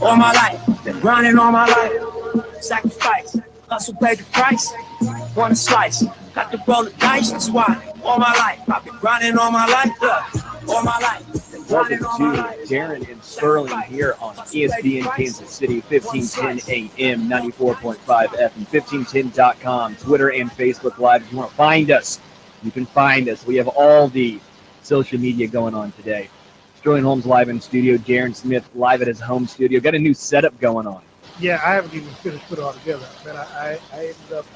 All my life, been grinding all my life. Sacrifice, hustle paid the price. Want a slice, got to roll the dice. That's why all my life, I've been grinding all my life. All my life, been grinding all my life. Darren and Sterling here on ESPN Kansas City, 1510 AM, 94.5 FM, 1510.com, Twitter and Facebook Live. If you want to find us, you can find us. We have all the social media going on today. Sterling Holmes live in studio, Darren Smith live at his home studio. Got a new setup going on. Yeah, I haven't even finished putting it all together. Man, I ended up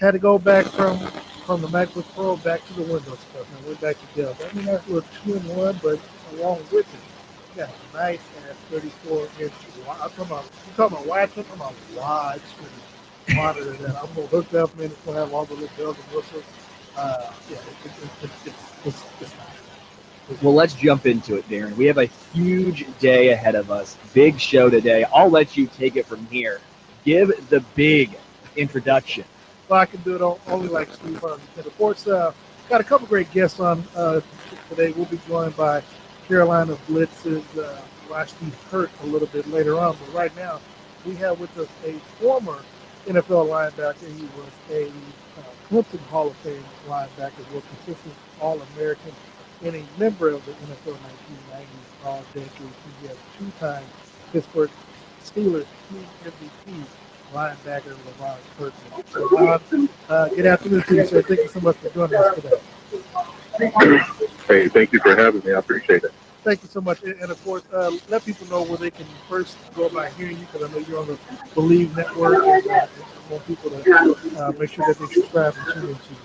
had to go back from the MacBook Pro back to the Windows stuff. And I went back to Dell. I mean, that's a 2-in-1, but along with it, got a nice ass 34-inch. I'm talking about wide. I'm talking about wide screen monitor that I'm gonna hook up. Man, it's gonna have all the little bells and whistles. It's nice. Well, let's jump into it, Darren. We have a huge day ahead of us. Big show today. I'll let you take it from here. Give the big introduction. Well, I can do it only like Steve Harvey. And of course, got a couple great guests on today. We'll be joined by Carolina Blitz's Vashti hurt a little bit later on. But right now, we have with us a former NFL linebacker. He was a Clemson Hall of Fame linebacker, was consistent All-American, and a member of the NFL 1990s All-Decade. He has two-time Pittsburgh Steelers team MVP linebacker Levon Kirkland. So, Levon, good afternoon to you, sir. Thank you so much for joining us today. Hey, thank you for having me. I appreciate it. Thank you so much. And of course, let people know where they can first go about hearing you, because I know you're on the Believe Network, and I want people to make sure that they subscribe and tune into you.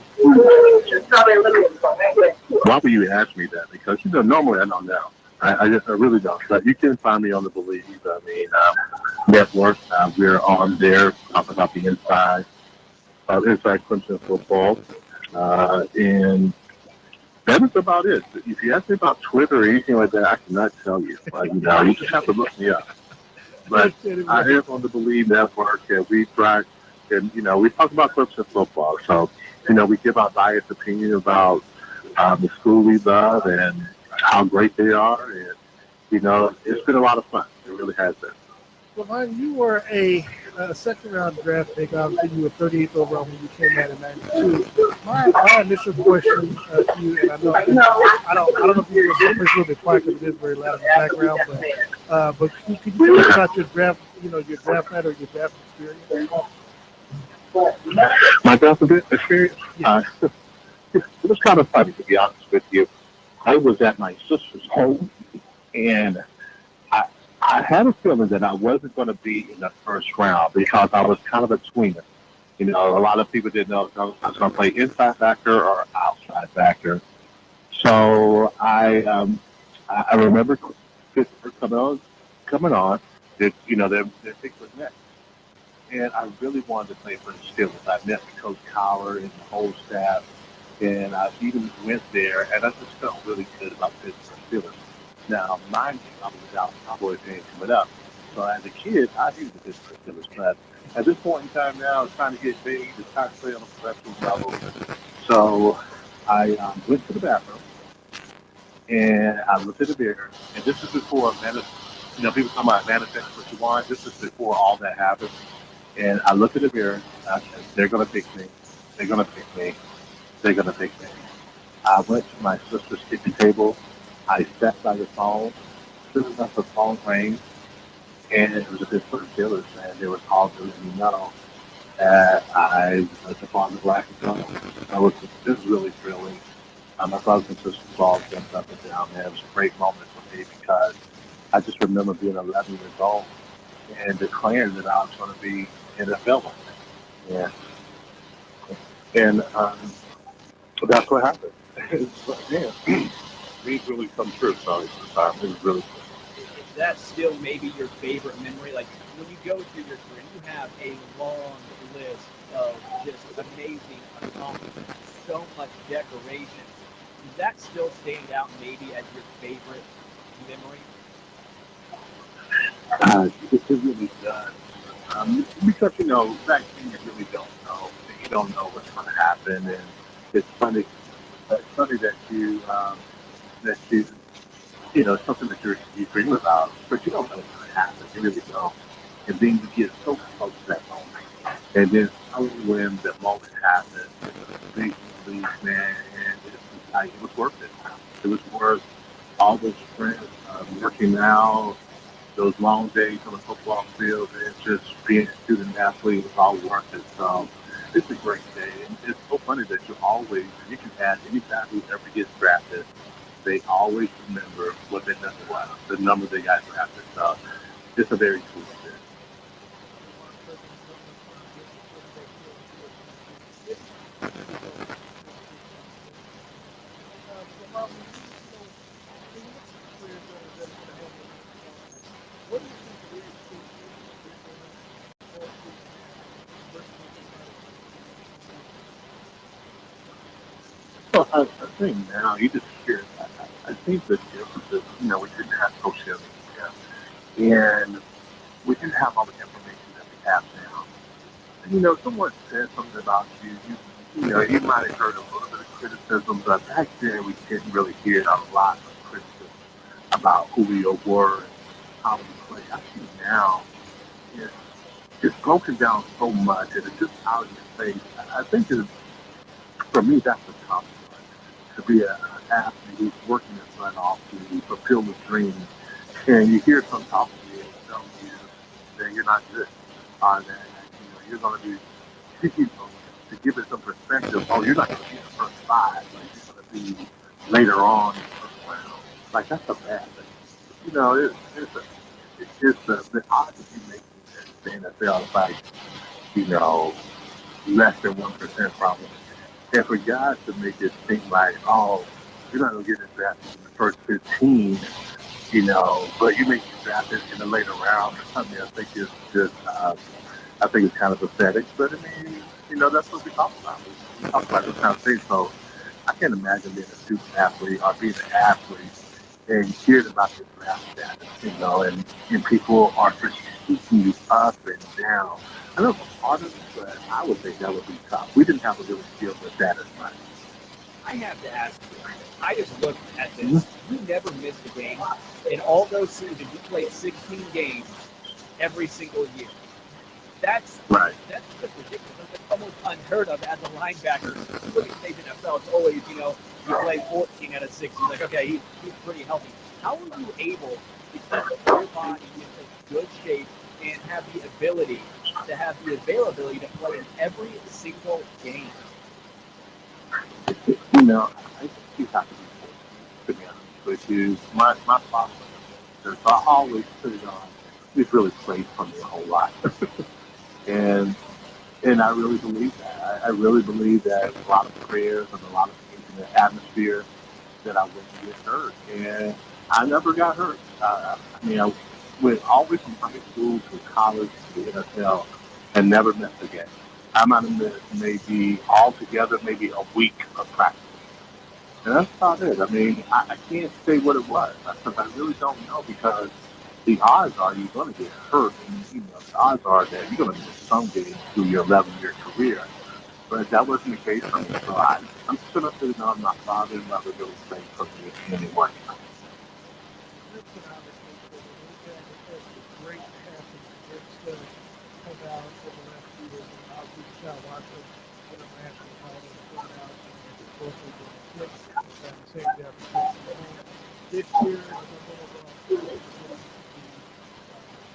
Why would you ask me that? Because, normally I don't know. I really don't. But you can find me on the Believe, network. We're on there talking about the inside Clemson football. And that is about it. If you ask me about Twitter or anything like that, I cannot tell you. You just have to look me up. But I am on the Believe Network, and we try, and, we talk about Clemson football. So, we give our biased opinion about the school we love and how great they are. And, it's been a lot of fun. It really has been. Well, Ryan, you were a second-round draft pick. Obviously, you were 38th overall when you came out in '92. My initial question to you, and I don't know if you were a little bit quiet because it is very loud in the background, but could you tell us about your draft, your draft night or your draft experience? My draft experience? Yeah. It was kind of funny, to be honest with you. I was at my sister's home, and I had a feeling that I wasn't going to be in the first round because I was kind of a tweener. A lot of people didn't know if I was going to play inside backer or outside backer. So I remember Pittsburgh coming on. Their pick was next. And I really wanted to play for the Steelers. I met Coach Collar and the whole staff, and I even went there, and I just felt really good about Pittsburgh Steelers. Now, mind you, I was a Dallas Cowboys fan coming up. So as a kid, I knew the Pittsburgh Steelers. But at this point in time now, it's trying to get big. It's time to play on a professional level. So I went to the bathroom, and I looked at the mirror. And this is before, people talk about manifest what you want. This is before all that happened. And I looked at the mirror, and I said, they're going to pick me. They're going to pick me. They're going to pick me. I went to my sister's kitchen table. I sat by the phone. This is not the phone rang. And it was a Pittsburgh Steelers, and they were called to let me know that I was upon the black and gold. This was really thrilling. My brothers and sisters all jumped up and down, man. It was a great moment for me because I just remember being 11 years old and declaring that I was going to be NFL. Yeah. And that's what happened. It's like, man, dreams really come true. So it was really cool. Is that still maybe your favorite memory? Like when you go through your career, you have a long list of just amazing accomplishments, so much decoration. Does that still stand out maybe as your favorite memory? It really does. Because, back then you really don't know. You don't know what's going to happen. And it's funny. It's funny that something that you dream about, but you don't know what's going to happen. You really don't. And then you get so close to that moment. And then when the moment happens, it's a big release, man, and it's like, it was worth it. It was worth all those friends working out, those long days on the football field, and just being a student athlete was all worth it. So it's a great day. And it's so funny that you can ask anybody who ever gets drafted, they always remember what their number was, the number they got drafted. So it's a very cool thing. Well, I think now you just hear. I think the difference is, we didn't have social media, and we didn't have all the information that we have now. And, someone said something about you. You might have heard a little bit of criticism, but back then we didn't really hear a lot of criticism about who we were and how we play. I think now it's, it's broken down so much, and it's just out in your face. I think for me, that's the tough one. To be an athlete who's working his butt off to fulfill his dreams, and you hear some talk to you and tell you that you're not good, that you're going to be, to give it some perspective. Oh, you're not going to be in the first five, like you're going to be later on in the first round. Like that's a bad thing. The odds of you making the NFL is like, you know, less than 1% probably. And for guys to make it seem like, oh, you're not going to get drafted in the first 15, but you may get drafted in the later round or something, I think is just, I think it's kind of pathetic. But I mean, that's what we talk about. We talk about this kind of thing. So I can't imagine being a student athlete or being an athlete and hearing about this draft status, and people are critiquing you up and down. I know it's part of it, but I would think that would be tough. We didn't have to really deal with that as much. I have to ask you. I just looked at this. You never missed a game. In all those seasons, you played 16 games every single year. That's right. That's just ridiculous. That's almost unheard of as a linebacker. You look at today's NFL, it's always, you play 14 out of 16. Like, okay, he's pretty healthy. How are you able to keep your body in such good shape and have the ability to have the availability to play in every single game? I think you have to be fortunate, to be honest with you. My father, so I always put it on. He's really played for me a whole lot. And I really believe that. I really believe that a lot of prayers and a lot of things in the atmosphere that I wouldn't get hurt. And I never got hurt. I went always from high school to college to the NFL and never missed a game. I might have missed maybe altogether maybe a week of practice. And that's about it. I mean, I can't say what it was because I really don't know because the odds are you're going to get hurt, and the odds are that you're going to miss some games through your 11-year career. But that wasn't the case for me. So I'm just going to put it on my father and mother really playing for me in any way. This year,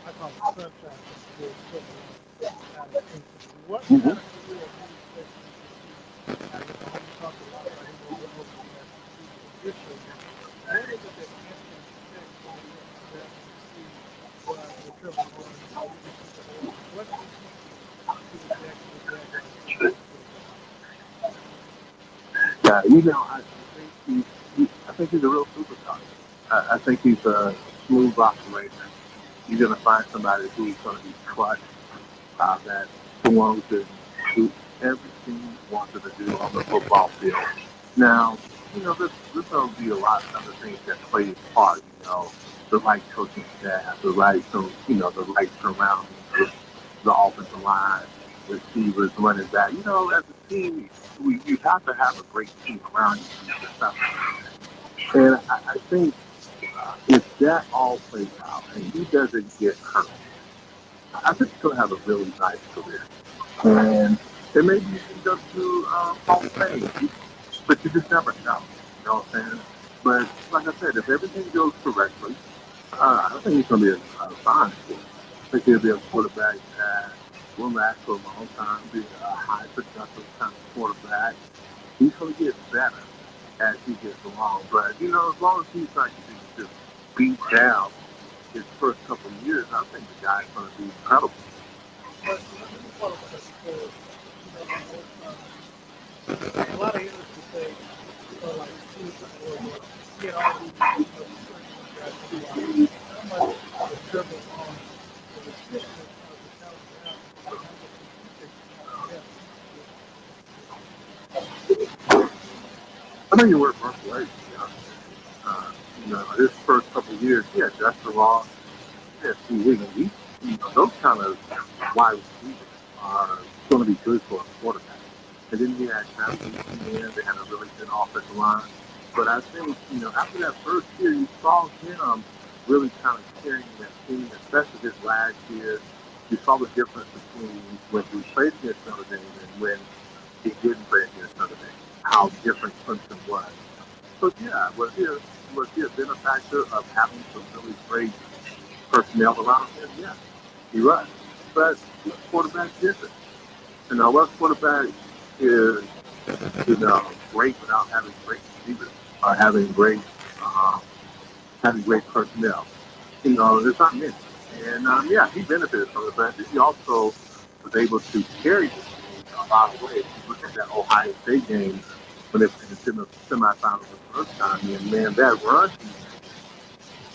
I call it sunshine. What kind of career do you expect to see? Talk about this year. What is it that you expect to see what do you think Yeah, you know, I think he's a real superstar. I think he's a smooth operator. You're going to find somebody who's going to be clutch, that wants to do everything he wanted to do on the football field. Now, you know, there's going to be a lot of other things that play a part. You know, the right coaching staff, the right surrounding, the offensive line, receivers, running back. You know, as a team, you have to have a great team around you to be successful. And I think if that all plays out and he doesn't get hurt, I think he's going to have a really nice career. And maybe you can go to Hall of Fame, but you just never know. You know what I'm saying? But like I said, if everything goes correctly, I think he's going to be a fine kid. I think he'll be a quarterback that will last for a long time, be a high productive kind of quarterback. He's going to get better as he gets along. But, you know, as long as he's not getting just beat down his first couple of years, I think the guy's going to be incredible. But a lot of analysts will say, like, get all these guys to how much the dribble on the stiffness of the talent. I think you work both ways, you know, his first couple of years, he had Dustin Ross, he had Steve Wiggins. You know, those kind of wide receivers are going to be good for a quarterback. And then he had Vashti in there. They had a really good offensive line. But I think, you know, after that first year, you saw him really kind of carrying that team, especially this last year. You saw the difference between when he played against Notre Dame and when he didn't play against Notre Dame, how different Clemson was. So, yeah, was he a benefactor of having some really great personnel around him? Yeah, he was. But the quarterback different. You know, what quarterback is, you know, great without having great receivers or having great personnel. You know, there's not many. And, yeah, he benefited from it, but he also was able to carry this team in a lot of ways. You look at that Ohio State game when they played in the semifinals the first time, and, man, that run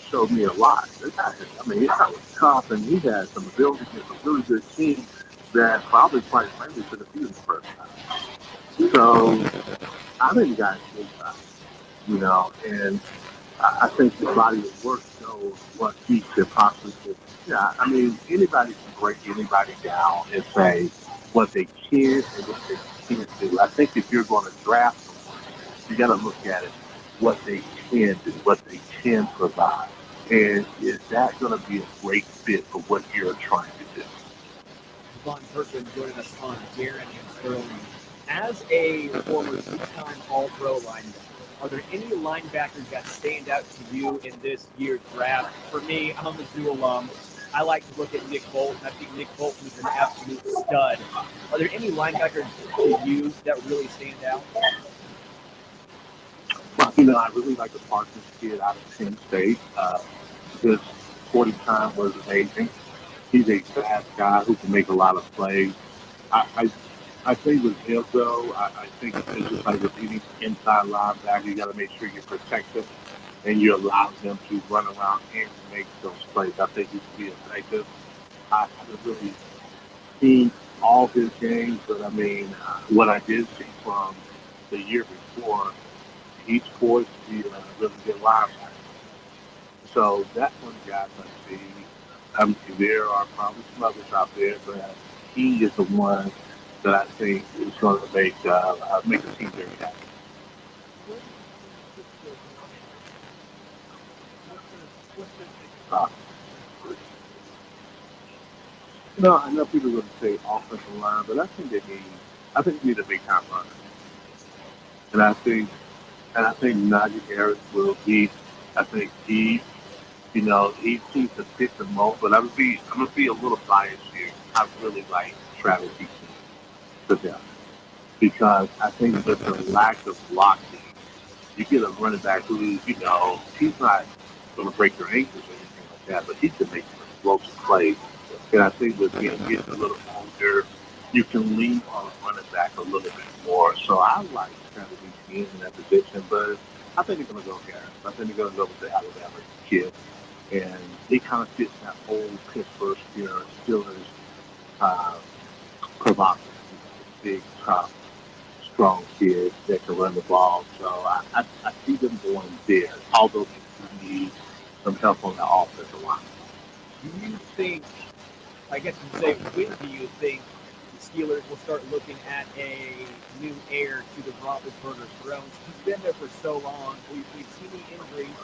showed me a lot. This guy, I mean, he was tough, and he had some ability against a really good team that probably, quite frankly, should have beaten the first time. So I think the guy's big time, you know, and I think the body of work shows what he could possibly do. Yeah, I mean, anybody can break anybody down and say what they can and what they can't do. I think if you're going to draft someone, you got to look at it, what they can do, what they can provide. And is that going to be a great fit for what you're trying to do? Levon Kirkland joining us on Darren Sterling. As a former two-time All-Pro linebacker, are there any linebackers that stand out to you in this year's draft? For me, I'm a Mizzou alum. I like to look at Nick Bolton. I think Nick Bolton is an absolute stud. Are there any linebackers to you that really stand out? Well, you know, I really like the Parsons kid out of Penn State. His 40 time was amazing. He's a fast guy who can make a lot of plays. I think with him, though, I think it's just like with any inside linebacker, you got to make sure you protect them and you allow them to run around and make those plays. I think he can be effective. I haven't really seen all his games, but I mean, what I did see from the year before, he's poised to be a really good linebacker. So that's one guy I see. I mean, there are probably some others out there, but he is the one that I think is going to make the team very happy. No, I know people are going to say offensive line, but I think they need a big time runner. And I think Najee Harris will be. I think he seems to fit the mold. But I'm gonna be a little biased here. I really like Travis Etienne for them because I think with the lack of blocking, you get a running back who, you know, he's not going to break your ankles or anything like that, but he can make some explosive plays. And I think with him getting a little older, you can lean on the running back a little bit more. So I like Travis being in that position, but I think they're going to go Harris. I think they're going to go with the Alabama kid. And he kind of fits that whole Pittsburgh Steelers provocative. Big, tough, strong kid that can run the ball. So I see them going there, although they need some help on the offensive line. Do you think, I guess you say, when do you think the Steelers will start looking at a new heir to the Roethlisberger throne? He's been there for so long. We've seen the injuries,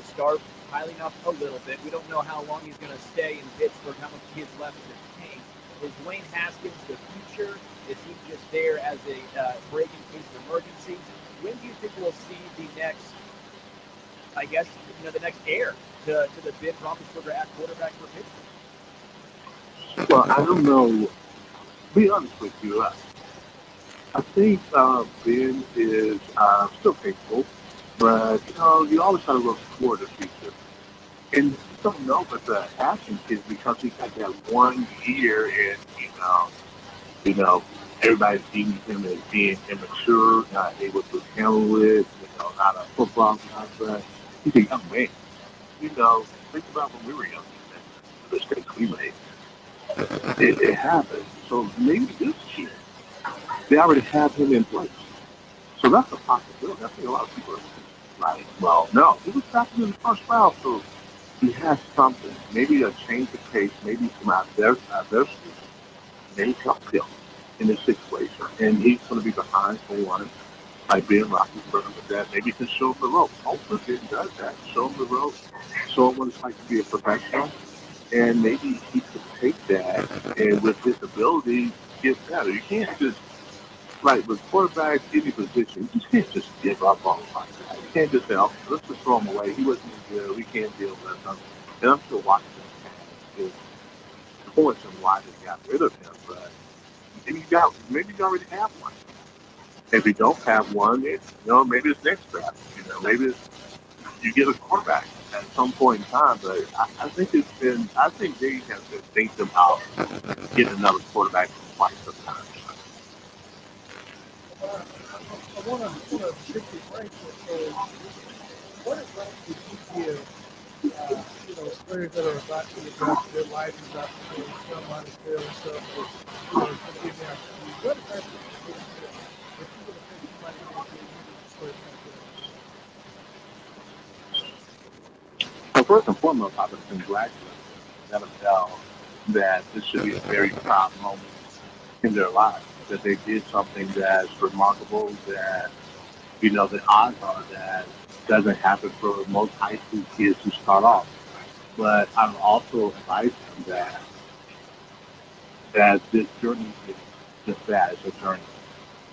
start piling up a little bit. We don't know how long he's going to stay in Pittsburgh, how much he has left in the tank. Is Dwayne Haskins the future? Is he just there as a break in case of emergency? When do you think we'll see the next, the next heir to the Ben Roethlisberger at quarterback for Pittsburgh? Well, I don't know. Be honest with you, I think Ben is still capable, but you always got to look toward the future. And you don't know but the Haskins is because he got that 1 year, and everybody's seeing him as being immature, not able to handle it, not a football contract. He's a young man. Think about when we were young, the mistakes we made. It happened. So maybe this year, they already have him in place. So that's a possibility. I think a lot of people are like, well, no, he was drafted in the first round, so he has something. Maybe a change of pace, maybe some adversity, maybe help him in this situation. And he's going to be behind someone like Ben Roethlisberger with that. Maybe he can show him the ropes. Hopefully Ben does that. Show him the ropes. Show him what it's like to be a professional. And maybe he could take that and with his ability get better. You can't just, like with quarterbacks, any position, you just can't just give up on him like that. You can't just say, oh, let's just throw him away. He wasn't good. We can't deal with him. And I'm still watching him. It's points on why they got rid of him, but maybe you already have one. If you don't have one, maybe it's next draft. Maybe you get a quarterback at some point in time. But I think they have been thinking about getting another quarterback for quite some time. I want to shift the right. So, what advice would you give? Players that are about to get drafted, their life is about to change, some might fail and stuff. What advice would you give if you were to take somebody So first and foremost, I would congratulate them and tell that this should be a very proud moment in their lives, that they did something that's remarkable, that, the odds are that doesn't happen for most high school kids who start off. But I would also advise them that this journey is just that, it's a journey,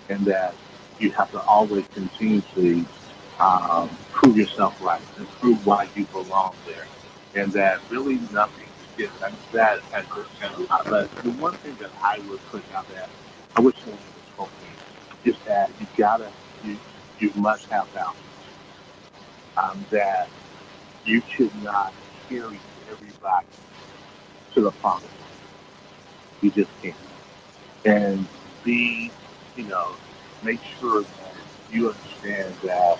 and that you have to always continuously prove yourself right and prove why you belong there, and that really nothing is that as but the one thing that I would put out there, I wish someone would told me, is that you must have balance. That you should not carry everybody to the promise. You just can't. And make sure that you understand that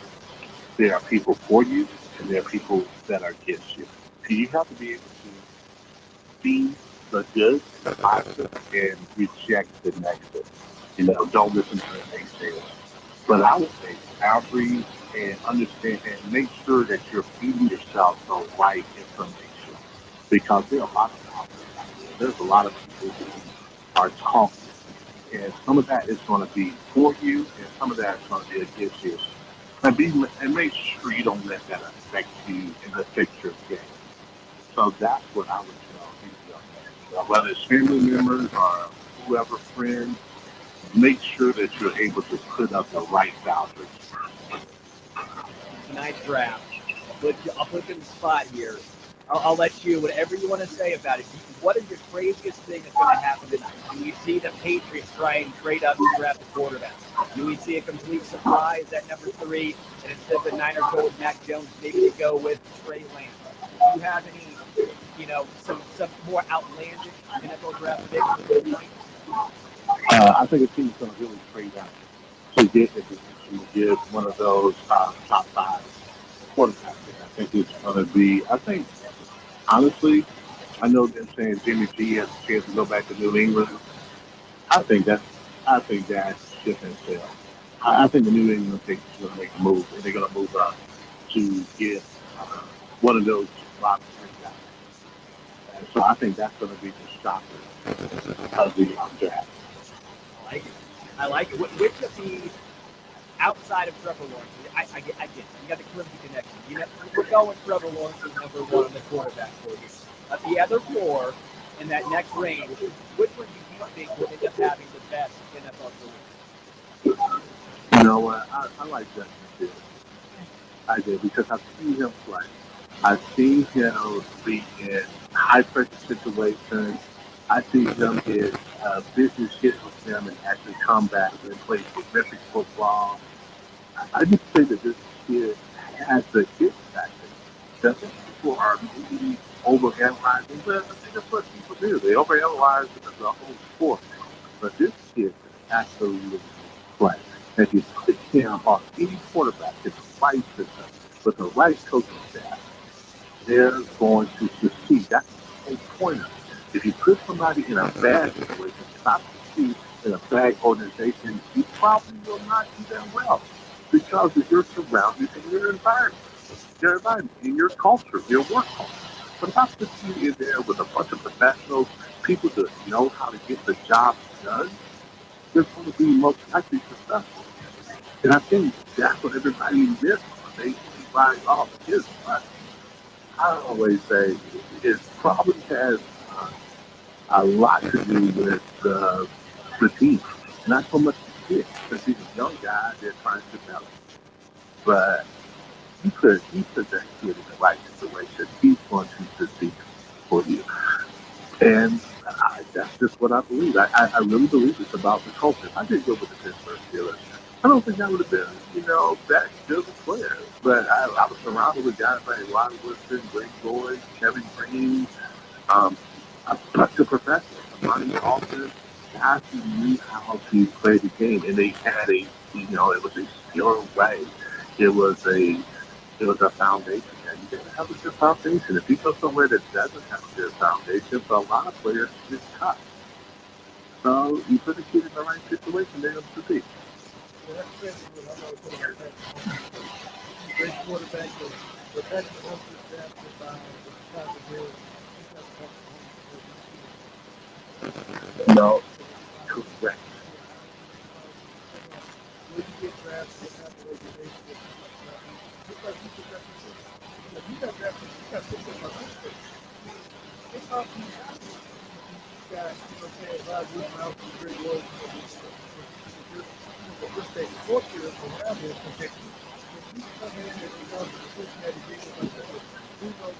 there are people for you and there are people that are against you. So you have to be able to see the good, the positive, and reject the negative. Don't listen to the naysayers. But I would say boundaries and understand and make sure that you're feeding yourself the right information. Because there are a lot of there's a lot of people who are talking. And some of that is going to be for you and some of that is going to be against you. And make sure you don't let that affect you and affect your game. So that's what I would tell people. Whether it's family members or whoever, friends, make sure that you're able to put up the right boundaries. Tonight's draft. I'll put you in the spot here. I'll let you, whatever you want to say about it. What is the craziest thing that's going to happen tonight? Do we see the Patriots try and trade up to draft a quarterback? Do we see a complete surprise at number 3, and instead of the Niners go with Mac Jones, maybe they go with Trey Lance? Do you have any, some more outlandish NFL draft predictions? I think a team's going to really trade out to get in a position to get one of those top five quarterbacks. I think it's going to be. I think honestly, I know they're saying Jimmy G has a chance to go back to New England. I think that's ship and sell. I think the New England Patriots are going to make a move, and they're going to move up to get one of those top three guys. And so I think that's going to be the shocker of the draft. I like it. Which of the outside of Trevor Lawrence? I get it. You got the Clemson connection. We're going Trevor Lawrence is number one on the quarterback for you. Of the other four in that next range, which one do you think will end up having the best NFL career? You know what? I like Justin Fields. I do because I've seen him play. I've seen him be in high pressure situations. I see him get business hits with them and actually come back and play terrific football. I just think that this kid has the hit factor. Doesn't people are maybe overanalyzing, but I think that's what people do. They overanalyze the whole sport. But this kid is absolutely play. If you put him on any quarterback that's right with the right coaching staff, they're going to succeed. That's the whole point of it. If you put somebody in a bad situation, not succeed in a bad organization, you probably will not do that well because you're surrounded in your environment, in your culture, your work culture. But if I put you in there with a bunch of professionals, people that know how to get the job done, they're going to be most likely successful. And I think that's what everybody misses. They like, oh, kids, but I always say it probably has a lot to do with the team, not so much the kid, because he's a young guy they're trying to develop. But he put that kid in the right situation. He's going to succeed for you. And that's just what I believe. I really believe it's about the culture. I didn't go with the Pittsburgh Steelers. I don't think I would have been, that good of a player. But I was surrounded with guys like Ron Woodson, Greg Boyd, Kevin Green, a bunch of professionals, Monty Alton, guys who knew how to play the game. And they had it was a skill way. It was a foundation. And you didn't have a good foundation. If you go somewhere that doesn't have a good foundation, for a lot of players, it's tough. So you put the kid in the right situation, they're going to succeed. Yeah, that's basically what I know great quarterback, but that's the most drafted by the No, correct. When you get drafted, you have to organization. You got drafted, you got six of my it's not you got, Aaron Rodgers, Malcolm, Greg Wilson, this thing, 4 years around this, when you come in and you know the Cincinnati Bengals like that, who knows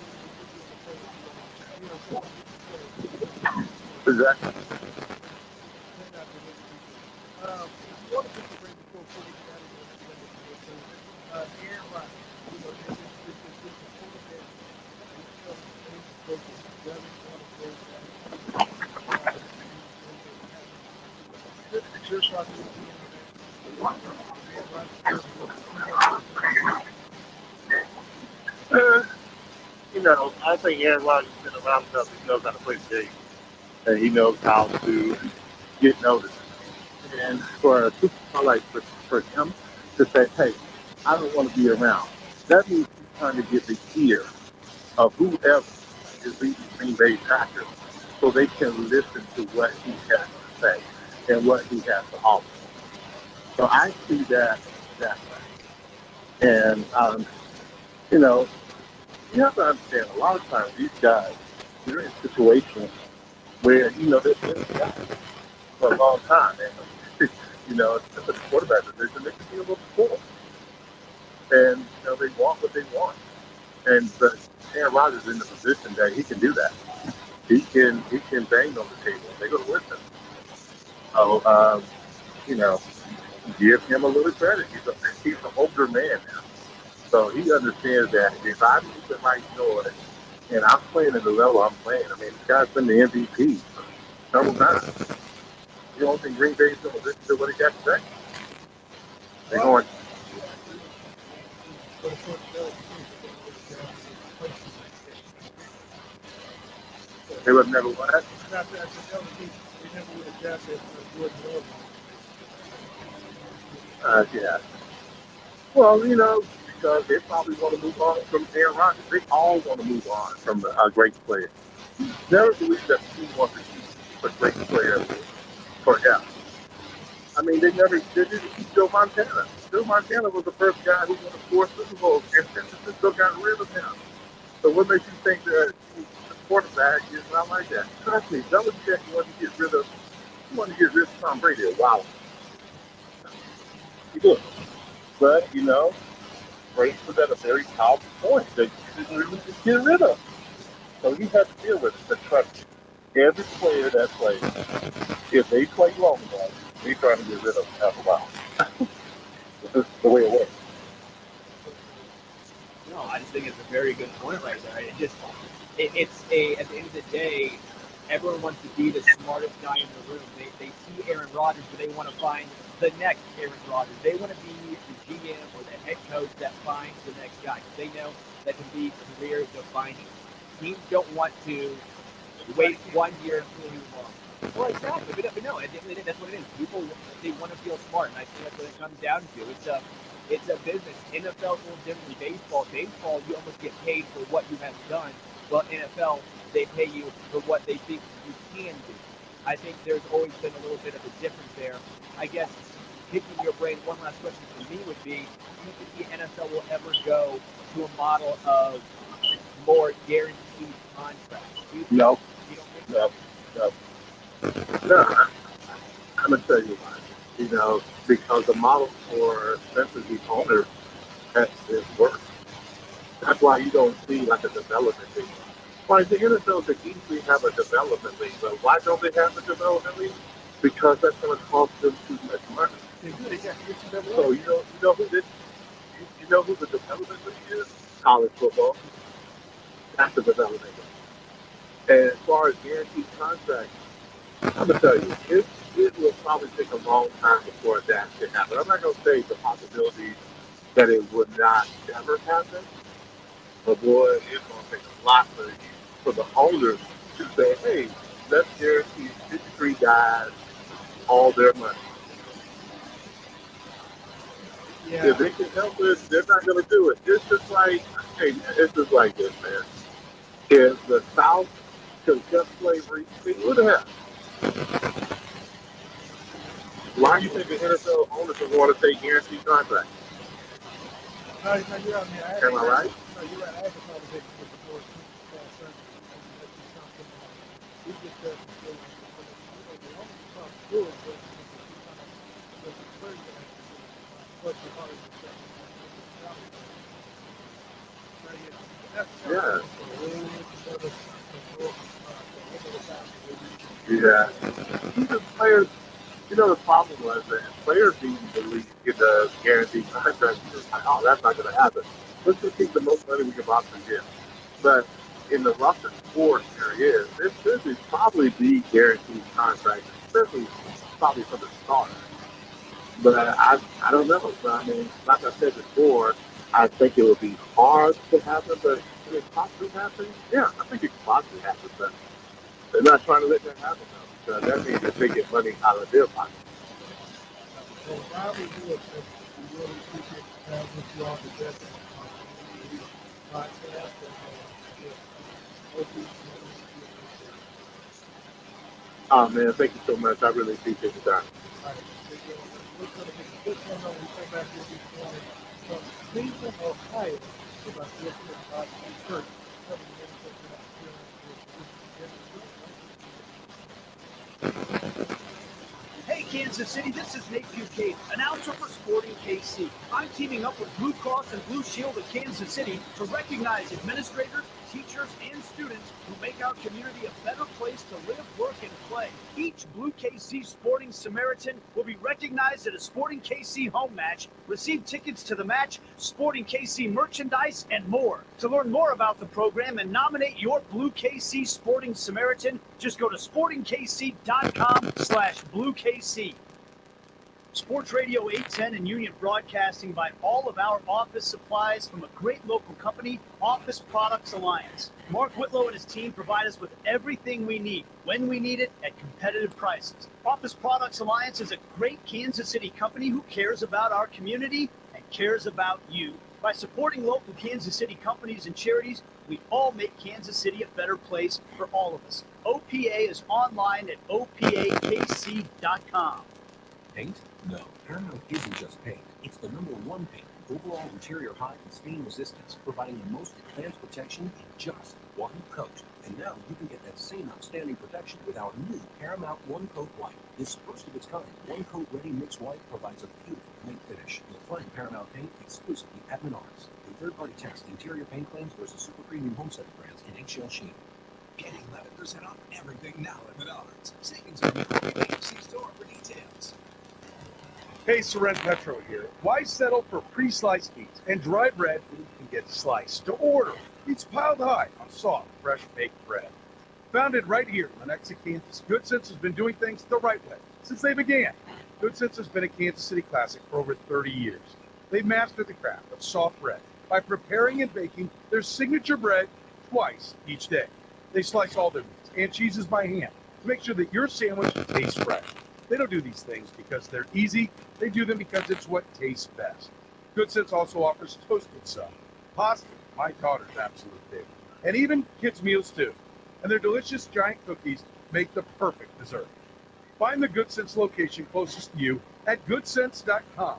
Exactly. if you want to pick the break before we get out of here, Aaron Rodgers, it's your shot to I think Aaron Rodgers has been around enough. He knows how to play the game, and he knows how to get noticed. And for a superstar like for him to say, "Hey, I don't want to be around," that means he's trying to get the ear of whoever is leading Green Bay Packers, so they can listen to what he has to say and what he has to offer. So I see that way. And you have to understand, a lot of times these guys, they're in situations where, they've been guys for a long time. And, it's a quarterback position, they can be a little poor. And, they want what they want. But Aaron Rodgers is in the position that he can do that. He can bang on the table. They're going to listen. So, give him a little credit. He's an older man now. So he understands that if I make the right choice and I'm playing at the level I'm playing, I mean, this guy's been the MVP several times. You don't think Green Bay's going to listen to what he got to say? They're going. They would never what? Yeah. Well, because they probably want to move on from Aaron Rodgers. They all want to move on from a great player. Never believe that team wants to keep a great player forever. I mean, they didn't keep Joe Montana. Joe Montana was the first guy who won 4 Super Bowls, and San Francisco got rid of him. So what makes you think that the quarterback is not like that? Trust me, Belichick wanted to get rid of Tom Brady a while ago. He did. But, Brady was at a very powerful point that you didn't really just get rid of. So he had to deal with it. But trust me, every player that plays, if they play long enough, they trying to get rid of them after a while. This is the way it works. No, I just think it's a very good point right there. At the end of the day, everyone wants to be the smartest guy in the room. They see Aaron Rodgers, but they want to find the next Aaron Rodgers. They want to be the GM or the head coach that finds the next guy. They know that can be career defining. Teams don't want to wait 1 year until you move on. Well, exactly. But no, at the end of the day, that's what it is. People, they want to feel smart, and I think that's what it comes down to. It's a business. NFL is a little different than baseball. Baseball, you almost get paid for what you have done. Well, NFL, they pay you for what they think you can do. I think there's always been a little bit of a difference there. I guess, picking your brain, one last question for me would be, do you think the NFL will ever go to a model of more guaranteed contracts? No. You don't think so? No. I'm going to tell you why. Because the model for these owners is worse. That's why you don't see like a development league. Like the NFL could easily have a development league, but why don't they have a development league? Because that's going to cost them too much money. So you know who the development league is? College football. That's the development league. And as far as guaranteed contracts, I'm gonna tell you, it will probably take a long time before that can happen. I'm not gonna say the possibility that it would not ever happen, but boy, it's gonna take a lot for the owners to say, hey, let's guarantee 53 guys all their money. Yeah. If they can help it, they're not gonna do it. It's just like this, man. If the South could cut slavery, they would have. Why do you think the NFL owners would want to take guaranteed contracts? No, you're on me. Am I right? No, you're right. I had a conversation with the board. We get that. The only problem to do it was Yeah. The players, the problem was that players didn't believe in the guaranteed contract. Just like, oh, that's not going to happen. Let's just keep the most money we can possibly get. But in the rougher sports areas, there should probably be guaranteed contracts, especially probably for the starters. But I don't know. So, I mean, like I said before, I think it would be hard to happen, but could it possibly happen? Yeah, I think it could possibly happen, but they're not trying to let that happen, though. So that means that they get money out of their pocket. Well, while we do it, we really appreciate having you on the podcast. Oh, man, thank you so much. I really appreciate the time. All right. We're going to get the quick one on. We come back here this morning from Cleveland, Ohio, about ESPN Church. Hey Kansas City, this is Nate Buchanan, announcer for Sporting KC. I'm teaming up with Blue Cross and Blue Shield of Kansas City to recognize administrators, teachers, and students who make our community a better place to live, work, and play. Each Blue KC Sporting Samaritan will be recognized at a Sporting KC home match, receive tickets to the match, Sporting KC merchandise, and more. To learn more about the program and nominate your Blue KC Sporting Samaritan, just go to sportingkc.com/BlueKC. Sports Radio 810 and Union Broadcasting buy all of our office supplies from a great local company, Office Products Alliance. Mark Whitlow and his team provide us with everything we need, when we need it, at competitive prices. Office Products Alliance is a great Kansas City company who cares about our community and cares about you. By supporting local Kansas City companies and charities, we all make Kansas City a better place for all of us. OPA is online at opakc.com. Paint? No, Paramount isn't just paint. It's the #1 paint. Overall interior height and stain resistance, providing the most advanced protection in just one coat. And now you can get that same outstanding protection with our new Paramount One Coat White. This first of its kind, one coat ready mix white provides a beautiful paint finish. You'll find Paramount paint exclusively at Menards. A third-party test interior paint claims versus super premium home center brands in eggshell sheen. Getting 11% off everything now at Menards. Savings on your KFC store for details. Hey, Soren Petro here. Why settle for pre-sliced meats and dry bread when you can get sliced to order? Meats piled high on soft, fresh baked bread. Founded right here in Lenexa, Kansas, Good Sense has been doing things the right way since they began. Good Sense has been a Kansas City classic for over 30 years. They've mastered the craft of soft bread by preparing and baking their signature bread twice each day. They slice all their meats and cheeses by hand to make sure that your sandwich tastes fresh. They don't do these things because they're easy. They do them because it's what tastes best. Good Sense also offers toasted stuff, pasta, my daughter's absolute favorite, and even kids' meals too. And their delicious giant cookies make the perfect dessert. Find the Good Sense location closest to you at goodsense.com.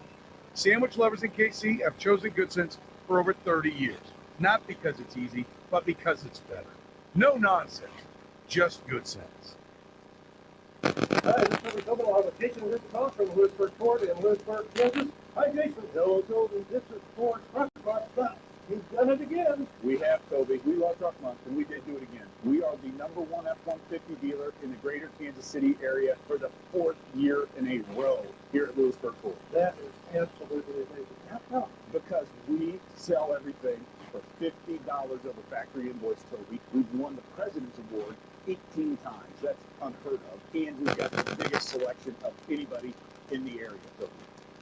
Sandwich lovers in KC have chosen Good Sense for over 30 years. Not because it's easy, but because it's better. No nonsense, just Good Sense. Hi, this is coming on with Jason Richardson from Lewisburg Ford in Lewisburg, Kansas. Hi, Jason. Hello, Golden District Ford Truck Stop. He's done it again. We have, Toby. We love Truck Month, and we did do it again. We are the #1 F-150 dealer in the greater Kansas City area for the 4th year in a row here at Lewisburg Ford. That is absolutely amazing. How come? Because we sell everything for $50 over factory invoice, Toby. We've won the President's Award 18 times. That's unheard of. And we've got the biggest selection of anybody in the area, Toby.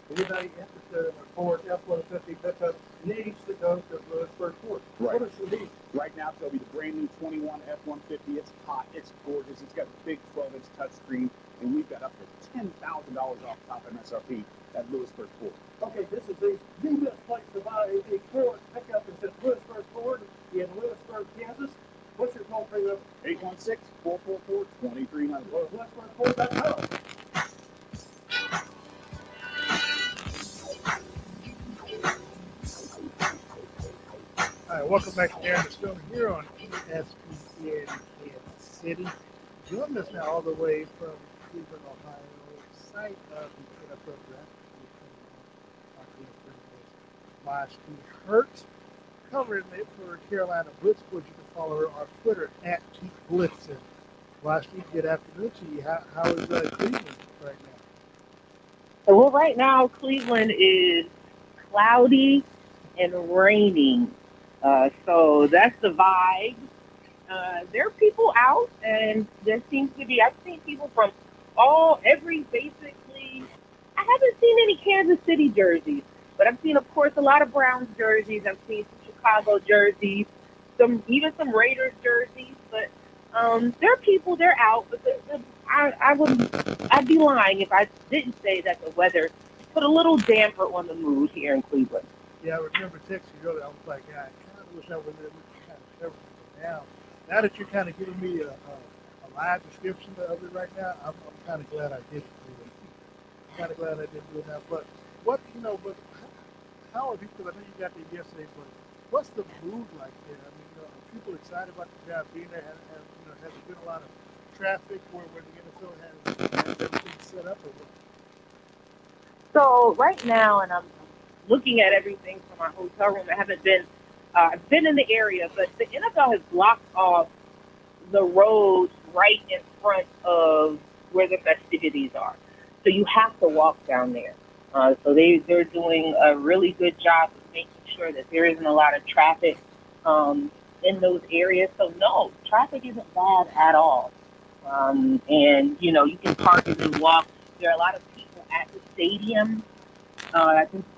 Anybody interested in a Ford F-150 pickup needs to go to Lewisburg Ford. Right. What is the need? Right now, Toby, the brand new 21 F-150, it's hot, it's gorgeous, it's got a big 12-inch touchscreen, and we've got up to $10,000 off top MSRP at Lewisburg Ford. Okay, this is the best place to buy a Ford pickup is at Lewisburg Ford in Lewisburg, Kansas. What's your toll free number? 816-444-2300. Well, LewisburgFord.com. All right, welcome back to Darren Sterling here on ESPN Kansas City. Joining us now all the way from Cleveland, Ohio, site of the NFL draft. Vashti Hurt, covering it for Carolina Blitz. You can follow her on Twitter at KeepBlitzing. Vashti, good afternoon to you. How is Cleveland right now? Well, right now Cleveland is cloudy and raining. So that's the vibe. There are people out, and there seems to be, I've seen people from basically, I haven't seen any Kansas City jerseys, but I've seen, of course, a lot of Browns jerseys. I've seen some Chicago jerseys, even some Raiders jerseys, but there are people, they're out, but I'd be lying if I didn't say that the weather put a little damper on the mood here in Cleveland. Yeah, I remember texting you earlier. I was like, I kind of wish I would have kind of covered it now. Now that you're kind of giving me a live description of it right now, I'm kind of glad I didn't do it. I'm kind of glad I didn't do it now. But how are people? I know you got there yesterday, but what's the mood like there? I mean, are people excited about the job being there? Has there been a lot of traffic where the NFL has everything set up or what? So right now, and I'm looking at everything from our hotel room. I've been in the area, but the NFL has blocked off the road right in front of where the festivities are. So you have to walk down there. So they're doing a really good job of making sure that there isn't a lot of traffic in those areas. So no, traffic isn't bad at all. And, you can park and then walk. There are a lot of people at the stadium.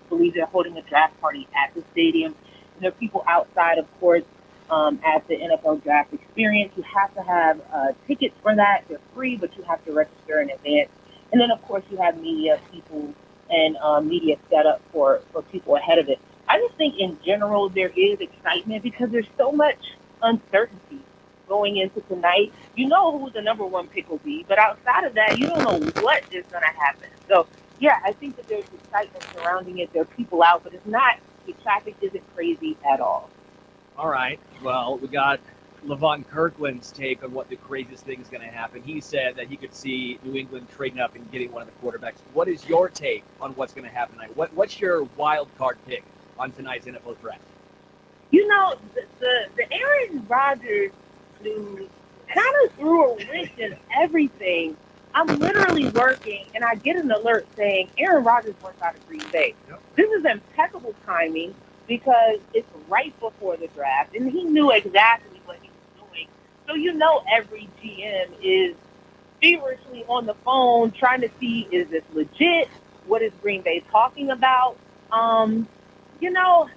Believe they're holding a draft party at the stadium. And there are people outside, of course, at the NFL Draft Experience. You have to have tickets for that. They're free, but you have to register in advance. And then, of course, you have media people and media set up for people ahead of it. I just think in general there is excitement because there's so much uncertainty going into tonight. You know who the number one pick will be, but outside of that, you don't know what is going to happen. So, yeah, I think that there's excitement surrounding it. There are people out, but it's not, the traffic isn't crazy at all. All right. Well, we got Levon Kirkland's take on what the craziest thing is going to happen. He said that he could see New England trading up and getting one of the quarterbacks. What is your take on what's going to happen tonight? What's your wild card pick on tonight's NFL draft? You know, the Aaron Rodgers news kind of threw a wrench in everything. I'm literally working, and I get an alert saying Aaron Rodgers wants out of Green Bay. Yep. This is impeccable timing because it's right before the draft, and he knew exactly what he was doing. So you know every GM is feverishly on the phone trying to see, is this legit? What is Green Bay talking about? You know,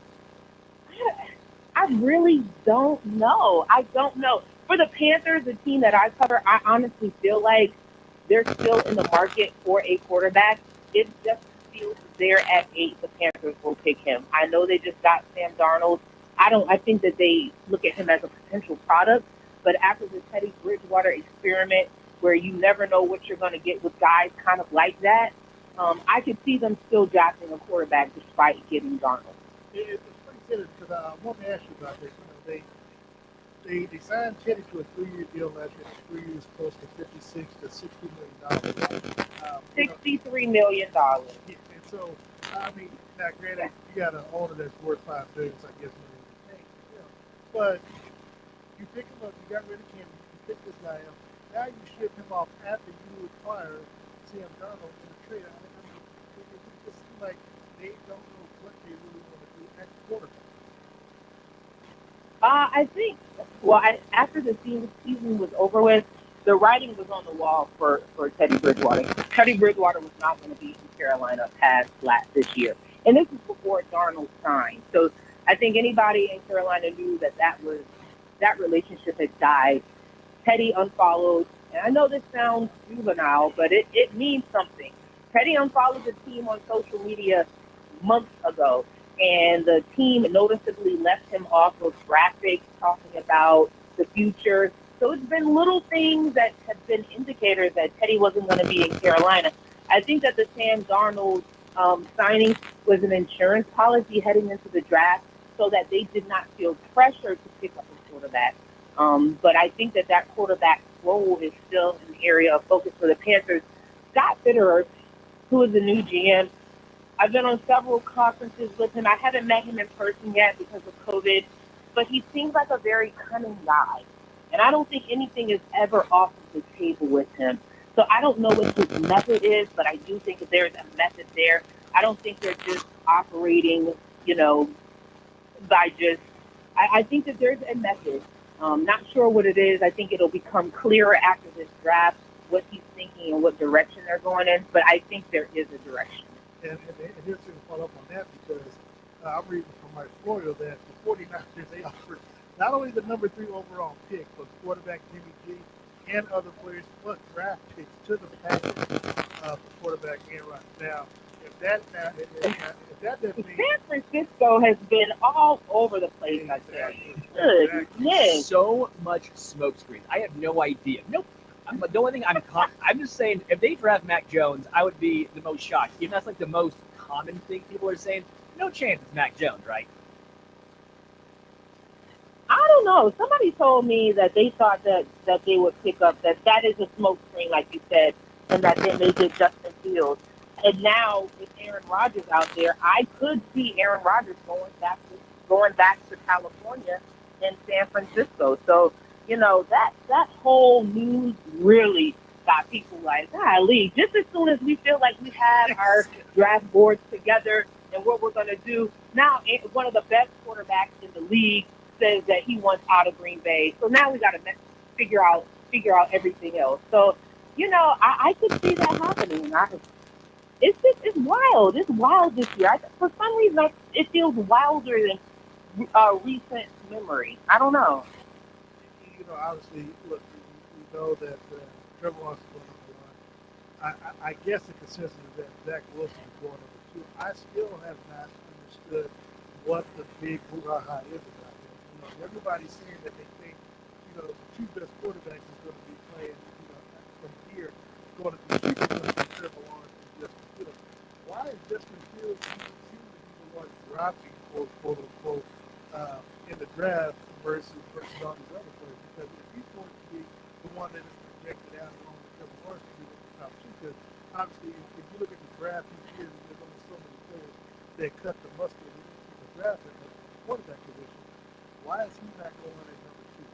I really don't know. I don't know. For the Panthers, the team that I cover, I honestly feel like they're still in the market for a quarterback. If Justin Fields is there at 8, the Panthers will pick him. I know they just got Sam Darnold. I think that they look at him as a potential product, but after the Teddy Bridgewater experiment, where you never know what you're going to get with guys kind of like that, I could see them still drafting a quarterback despite getting Darnold. It's pretty good because I want to ask you about this. You know, they signed Teddy to a 3-year deal last year. 3 years, close to $56 to $60 million. $63 million. Yeah, and so, I mean, now granted, you got an owner that's worth $5 billion, so I guess maybe. But you pick him up. You got rid of Kenny. You pick this guy up. Now you ship him off after you acquire Sam Darnold in the trade. I mean, it just seems like they don't know what they really want to do at quarterback. I think, after the season was over with, the writing was on the wall for Teddy Bridgewater. Teddy Bridgewater was not going to be in Carolina past this year. And this is before Darnold signed. So I think anybody in Carolina knew that relationship had died. Teddy unfollowed. And I know this sounds juvenile, but it means something. Teddy unfollowed the team on social media months ago. And the team noticeably left him off of graphics talking about the future. So it's been little things that have been indicators that Teddy wasn't going to be in Carolina. I think that the Sam Darnold signing was an insurance policy heading into the draft so that they did not feel pressure to pick up a quarterback. But I think that quarterback role is still an area of focus for the Panthers. Scott Fitterer, who is the new GM, I've been on several conferences with him. I haven't met him in person yet because of COVID, but he seems like a very cunning guy. And I don't think anything is ever off of the table with him. So I don't know what his method is, but I do think that there's a method there. I don't think they're just operating, by just – I think that there's a method. Not sure what it is. I think it'll become clearer after this draft what he's thinking and what direction they're going in, but I think there is a direction. And here's to follow up on that because I'm reading from my Florida that the 49ers, they offered not only the number 3 overall pick, but quarterback Jimmy G and other players, plus draft picks to the Packers for quarterback Aaron Rodgers. Now, if that doesn't mean San Francisco has been all over the place, I tell you. Goodness. So much smoke screens. I have no idea. Nope. The only thing I'm just saying, if they draft Mac Jones, I would be the most shocked. Even that's like the most common thing people are saying. No chance it's Mac Jones, right? I don't know. Somebody told me that they thought that they would pick up that is a smoke screen, like you said, and that they may get Justin Fields. And now with Aaron Rodgers out there, I could see Aaron Rodgers going back to California and San Francisco. So, that whole news really got people like, golly, just as soon as we feel like we have our draft boards together and what we're going to do, now one of the best quarterbacks in the league says that he wants out of Green Bay. So now we got to figure out everything else. So, I could see that happening. it's wild. It's wild this year. For some reason, it feels wilder than recent memory. I don't know. You know, obviously, look, we know that Trevor Lawrence is going number one. I guess the consensus is that Zach Wilson is going number two. I still have not understood what the big hoo-ha-ha is about this. You know, everybody's saying that they think, you know, the two best quarterbacks is going to be playing, you know, from here, going to be Trevor Lawrence and Justin Fields. Why is Justin Fields seem to be the one dropping, quote unquote, in the draft versus all these other players? Because if he's going to be the one that is projected out along with Trevor Lawrence to be one of the top two, because obviously if you look at the draft each year, there's only so many players that cut the mustard in the draft at the quarterback position. Why is he not going at number two?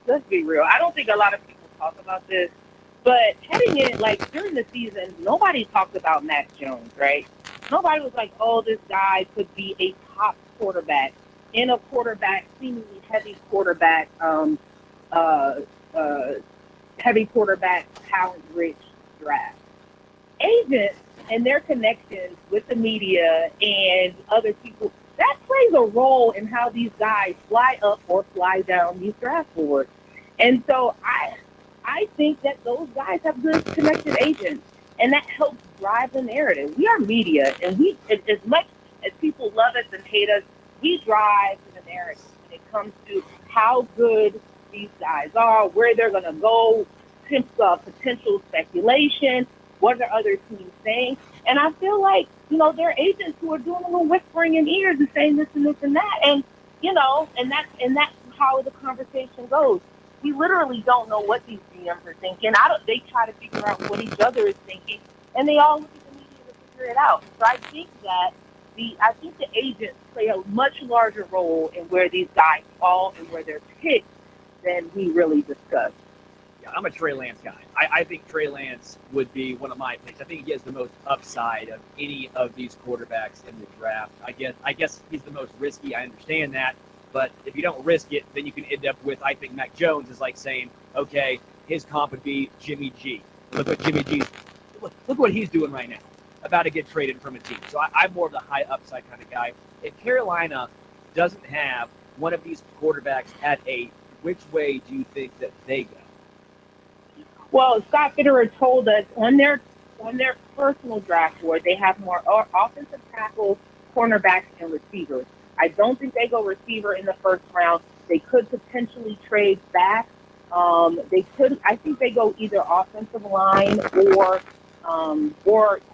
Let's be real. I don't think a lot of people talk about this, but heading in, like, during the season, nobody talked about Mac Jones, right? Nobody was like, oh, this guy could be a top quarterback in a seemingly heavy quarterback, talent-rich draft. Agents and their connections with the media and other people, that plays a role in how these guys fly up or fly down these draft boards. And so I think that those guys have good connected agents, and that helps drive the narrative. We are media, and we, as much as people love us and hate us, we drive the narrative when it comes to how good these guys are, where they're going to go, potential speculation, what are other teams saying. And I feel like, you know, there are agents who are doing a little whispering in ears and saying this and this and that. And, you know, and that's how the conversation goes. We literally don't know what these GMs are thinking. They try to figure out what each other is thinking, and they all look at the media to figure it out. So I think that the agents play a much larger role in where these guys fall and where they're picked than we really discuss. Yeah, I'm a Trey Lance guy. I think Trey Lance would be one of my picks. I think he has the most upside of any of these quarterbacks in the draft. I guess he's the most risky. I understand that. But if you don't risk it, then you can end up with, I think Mac Jones is like saying, okay, his comp would be Jimmy G. Look what he's doing right now, about to get traded from a team. So I'm more of the high upside kind of guy. If Carolina doesn't have one of these quarterbacks at 8, which way do you think that they go? Well, Scott Fitterer told us on their personal draft board, they have more offensive tackles, cornerbacks, and receivers. I don't think they go receiver in the first round. They could potentially trade back. I think they go either offensive line or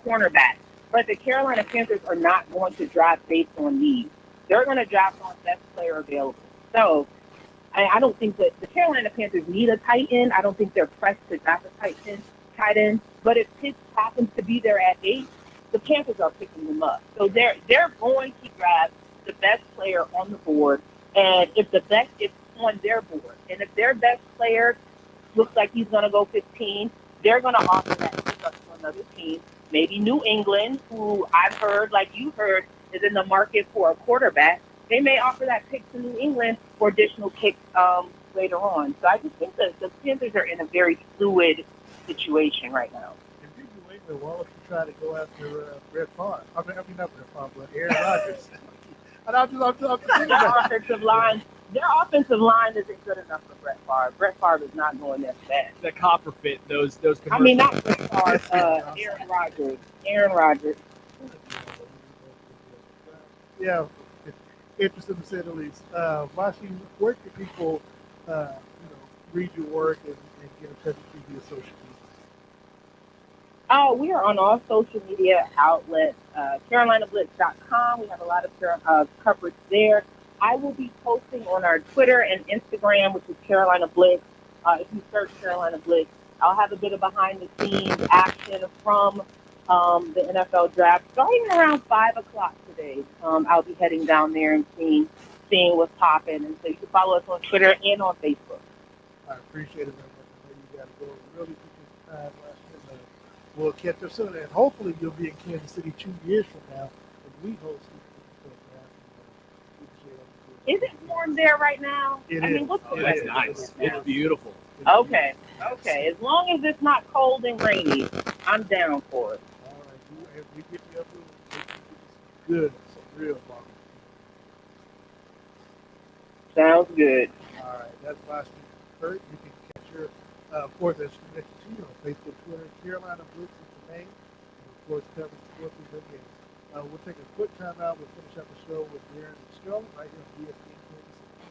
cornerback. But the Carolina Panthers are not going to draft based on need. They're going to draft on best player available. So I don't think that the Carolina Panthers need a tight end. I don't think they're pressed to draft a tight end. But if Pitts happens to be there at 8, the Panthers are picking them up. So they're going to draft the best player on the board, and if the best is on their board, and if their best player looks like he's going to go 15, they're going to offer that pick up to another team, maybe New England, who I've heard, like you heard, is in the market for a quarterback. They may offer that pick to New England for additional picks later on. So I just think that the Panthers are in a very fluid situation right now. And New England, why don't you try to go after Brett Favre? I mean, not Brett Favre, but Aaron Rodgers. And I'm just thinking about their offensive line isn't good enough for Brett Favre. Brett Favre is not going that fast. The copper fit, those commercials. I mean, not Brett Favre, Aaron Rodgers. Yeah, interesting to say the least. Vashti, where can people, read your work and get in touch with you via social media? We are on all social media outlets, CarolinaBlitz.com. We have a lot of coverage there. I will be posting on our Twitter and Instagram, which is Carolina Blitz. If you search Carolina Blitz, I'll have a bit of behind-the-scenes action from the NFL draft starting around 5 o'clock today. I'll be heading down there and seeing what's popping. And so you can follow us on Twitter and on Facebook. I appreciate it, man. I know you got to go. Really appreciate the time. We'll catch up soon, and hopefully you'll be in Kansas City 2 years from now when we host the Is it warm there right now? It I is. mean, what's the weather? It's nice. It's beautiful. Okay. As long as it's not cold and rainy, I'm down for it. if we get the upper, we can get some good, some real ball. Sounds good. All right, that's Vashti Kurt. You can catch her, of course, as connected to you on Facebook, Twitter. Carolina Blitz is the name. And of course, covering sports and good games. We'll take a quick time out. We'll finish up the show with Darren Sterling right here on ESPN Kansas City.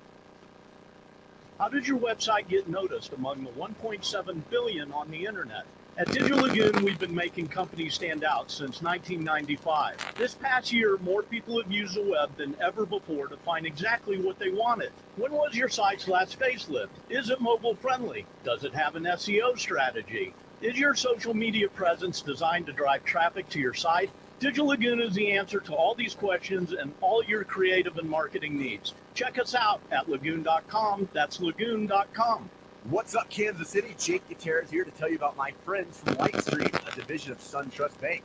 How did your website get noticed among the 1.7 billion on the internet? At Digital Lagoon, we've been making companies stand out since 1995. This past year, more people have used the web than ever before to find exactly what they wanted. When was your site's last facelift? Is it mobile friendly? Does it have an SEO strategy? Is your social media presence designed to drive traffic to your site? Digital Lagoon is the answer to all these questions and all your creative and marketing needs. Check us out at lagoon.com. That's lagoon.com. What's up, Kansas City? Jake Gutierrez here to tell you about my friends from Lightstream, a division of SunTrust Bank.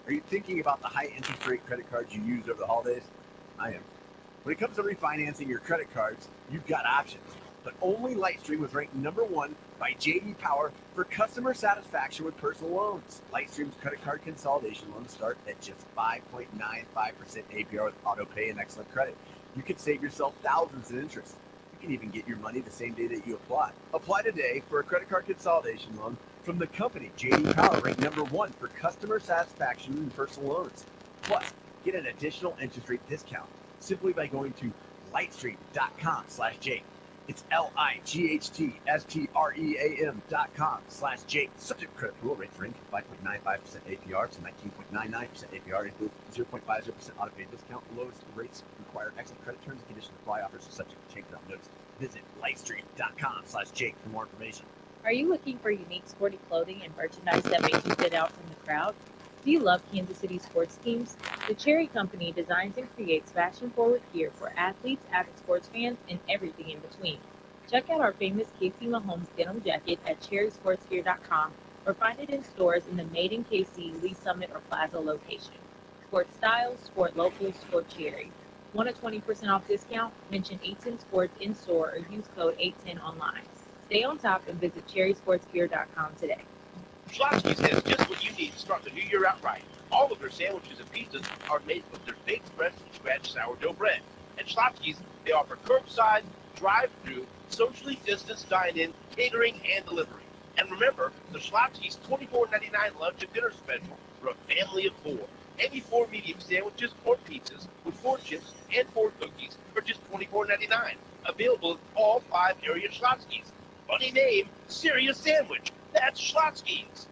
Are you thinking about the high interest rate credit cards you used over the holidays? I am. When it comes to refinancing your credit cards, you've got options. But only Lightstream was ranked #1 by J.D. Power for customer satisfaction with personal loans. Lightstream's credit card consolidation loans start at just 5.95% APR with auto pay and excellent credit. You could save yourself thousands in interest. You can even get your money the same day that you apply. Apply today for a credit card consolidation loan from the company J.D. Power, ranked #1 for customer satisfaction in personal loans. Plus, get an additional interest rate discount simply by going to lightstream.com/Jake. It's lightstream.com/Jake. Subject credit rule rates range from 5.95% APR to 19.99% APR. Include 0.50% auto pay discount. Lowest rates require excellent credit terms and conditions apply. Offers are subject to change without notice. Visit lightstream.com/Jake for more information. Are you looking for unique sporty clothing and merchandise that makes you stand out from the crowd? Do you love Kansas City sports teams? The Cherry Company designs and creates fashion-forward gear for athletes, avid sports fans, and everything in between. Check out our famous Casey Mahomes denim jacket at cherrysportsgear.com or find it in stores in the Made in KC, Lee Summit, or Plaza location. Sport style, sport local, sport Cherry. Want a 20% off discount? Mention 810 Sports in store or use code 810 online. Stay on top and visit cherrysportsgear.com today. Schlotzsky's has just what you need to start the new year out right. All of their sandwiches and pizzas are made with their baked fresh scratch sourdough bread. At Schlotzsky's, they offer curbside, drive-through, socially distanced dine-in, catering, and delivery. And remember, the Schlotzsky's $24.99 lunch and dinner special for a family of 4. Any 4 medium sandwiches or pizzas with 4 chips and 4 cookies for just $24.99. Available at all 5 area Schlotzsky's. Funny name, serious sandwich. That's Schlotzsky's.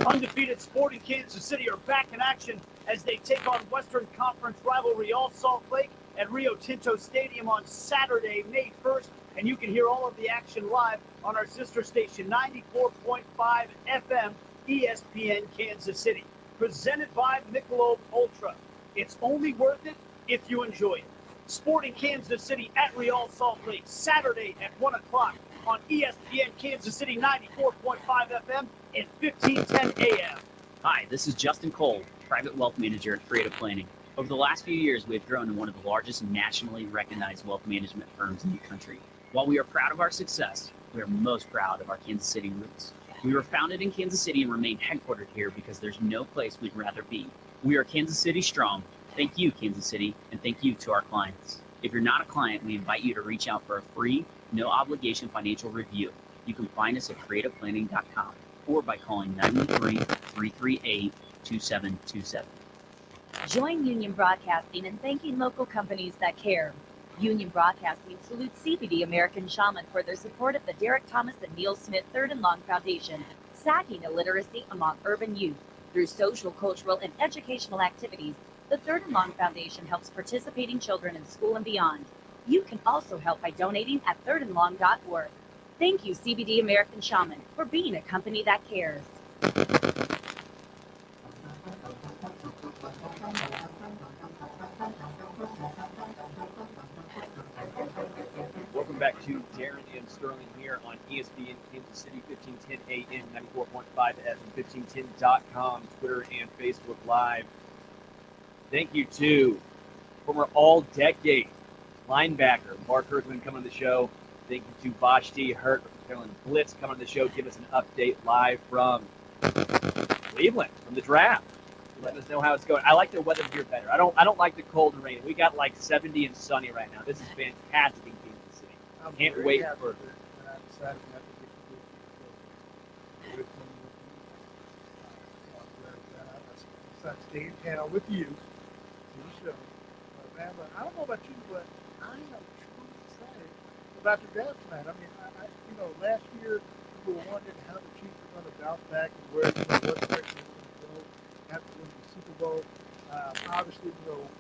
Undefeated Sporting Kansas City are back in action as they take on Western Conference rivalry All Salt Lake at Rio Tinto Stadium on Saturday, May 1st. And you can hear all of the action live on our sister station, 94.5 FM, ESPN Kansas City. Presented by Michelob Ultra. It's only worth it if you enjoy it. Sporting Kansas City at Real Salt Lake, Saturday at 1 o'clock on ESPN Kansas City 94.5 FM and 1510 AM. Hi, this is Justin Cole, Private Wealth Manager at Creative Planning. Over the last few years, we have grown to one of the largest nationally recognized wealth management firms in the country. While we are proud of our success, we are most proud of our Kansas City roots. We were founded in Kansas City and remain headquartered here because there's no place we'd rather be. We are Kansas City strong. Thank you, Kansas City, and thank you to our clients. If you're not a client, we invite you to reach out for a free, no-obligation financial review. You can find us at creativeplanning.com or by calling 913-338-2727. Join Union Broadcasting in thanking local companies that care. Union Broadcasting salutes CBD American Shaman for their support of the Derek Thomas and Neil Smith Third and Long Foundation, sacking illiteracy among urban youth. Through social, cultural, and educational activities, the Third and Long Foundation helps participating children in school and beyond. You can also help by donating at thirdandlong.org. Thank you, CBD American Shaman, for being a company that cares. Welcome back to Darren and Sterling here on ESPN Kansas City, 1510 AM, 94.5 FM, 1510.com, Twitter and Facebook Live. Thank you to former all-decade linebacker Mark Kirkland coming on the show. Thank you to Vashti Blitz coming on the show. Give us an update live from Cleveland, from the draft. Let us know how it's going. I like the weather here better. I don't like the cold and rain. We got like 70 and sunny right now. This is fantastic in Kansas City. Can't wait for it. Stay in town with you to the show. Man, but I don't know about you, but I am truly excited about the draft tonight. I mean, last year we were wondering how the Chiefs were going to bounce back and where, what direction they were going to go after winning the Super Bowl. Obviously,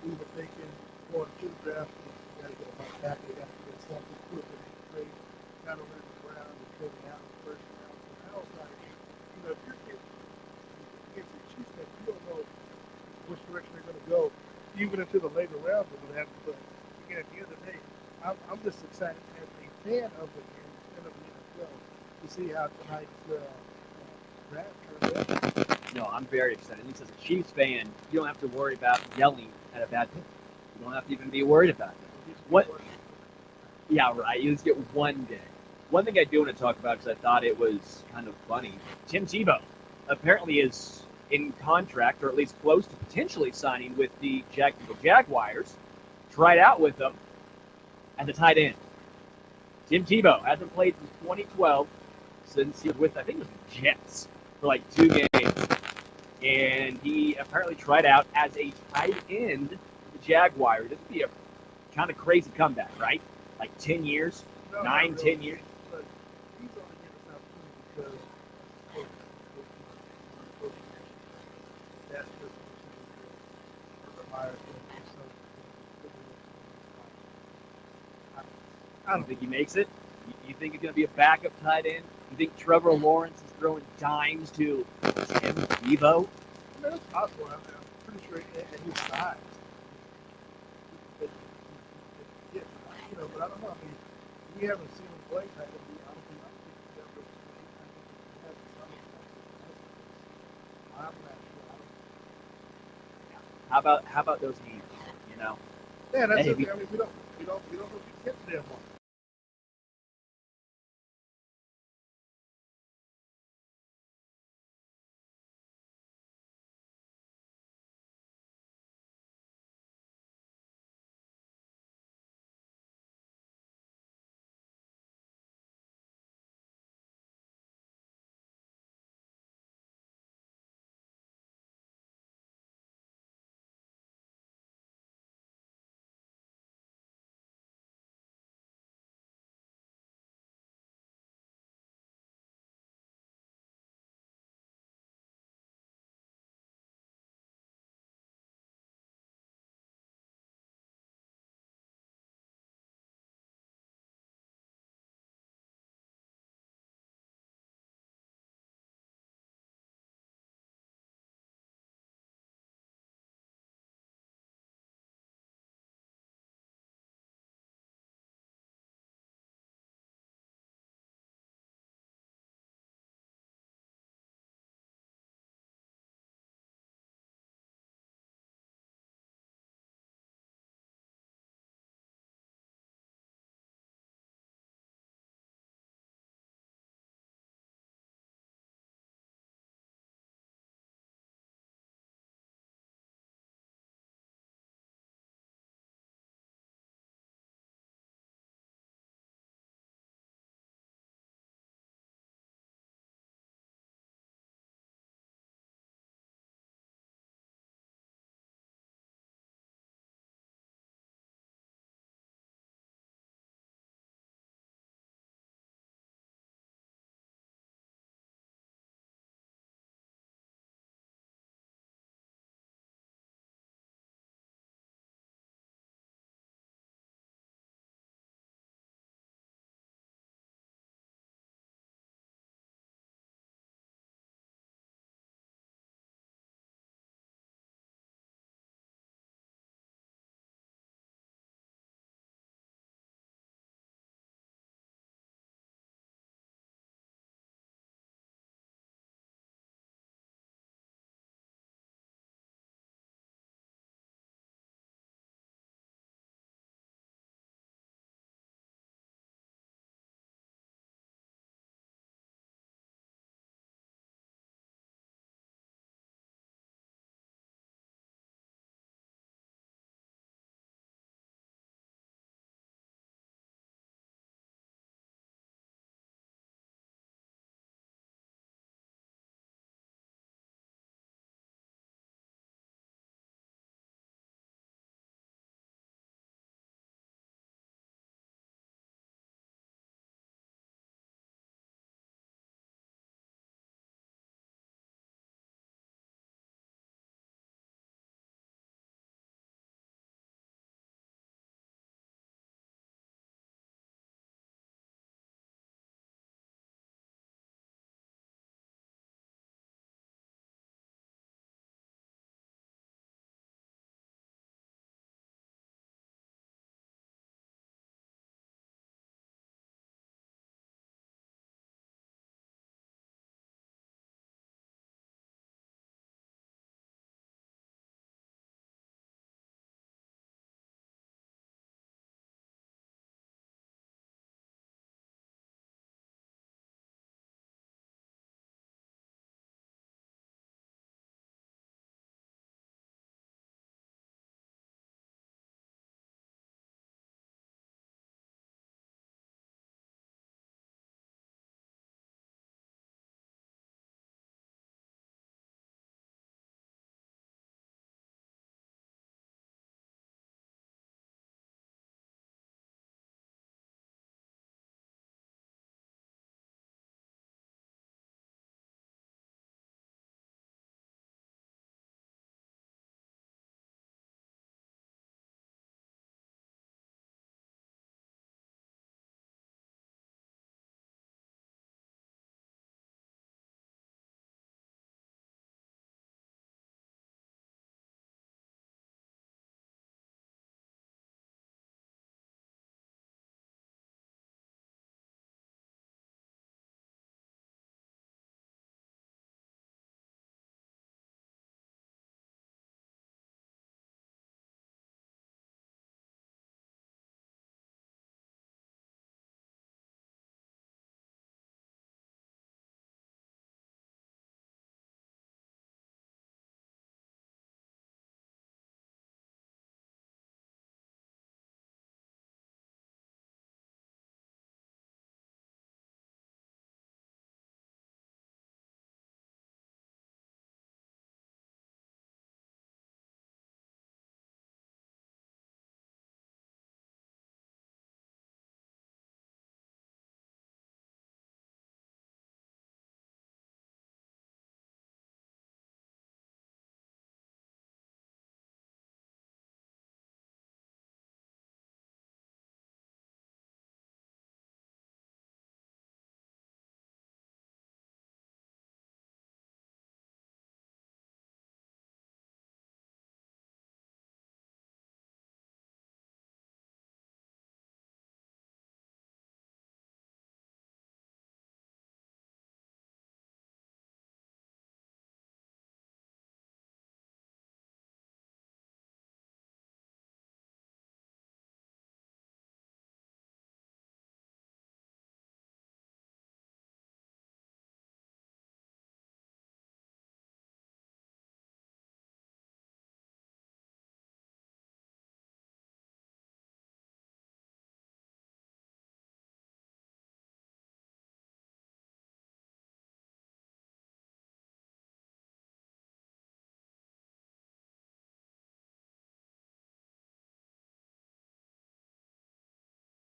we were thinking going to the draft, we got to get a bunch back. They got to get something quick and trade. Got to win the ground and trade out in the first round. So now it's like, if you're getting against the Chiefs, that you don't know which direction they're going to go, even into the later rounds or what have you. But again, at the end of the day, I'm just excited as a fan of the game instead of the NFL to see how tonight's draft turns out. No, I'm very excited. At least as a Chiefs fan, you don't have to worry about yelling at a bad pick. You don't have to even be worried about it. What? Yeah, right. You just get one day. One thing I do want to talk about because I thought it was kind of funny. Tim Tebow apparently is in contract, or at least close to potentially signing with the Jacksonville Jaguars. Tried out with them at the tight end. Tim Tebow hasn't played since 2012, since he was with, I think it was the Jets, for like 2 games. And he apparently tried out as a tight end for the Jaguars. This would be a kind of crazy comeback, right? Like 10 years, 10 years. But he's only getting this opportunity because that's just I don't think he makes it. You think he's going to be a backup tight end? You think Trevor Lawrence is throwing dimes to Tim Tebow? I mean, it's possible. I'm pretty sure at his size. But I don't know. I mean, we haven't seen him play. I don't think he's ever played. I'm not sure. How about those hands? Yeah, that's Hey, okay. I mean, we don't know if he gets them one.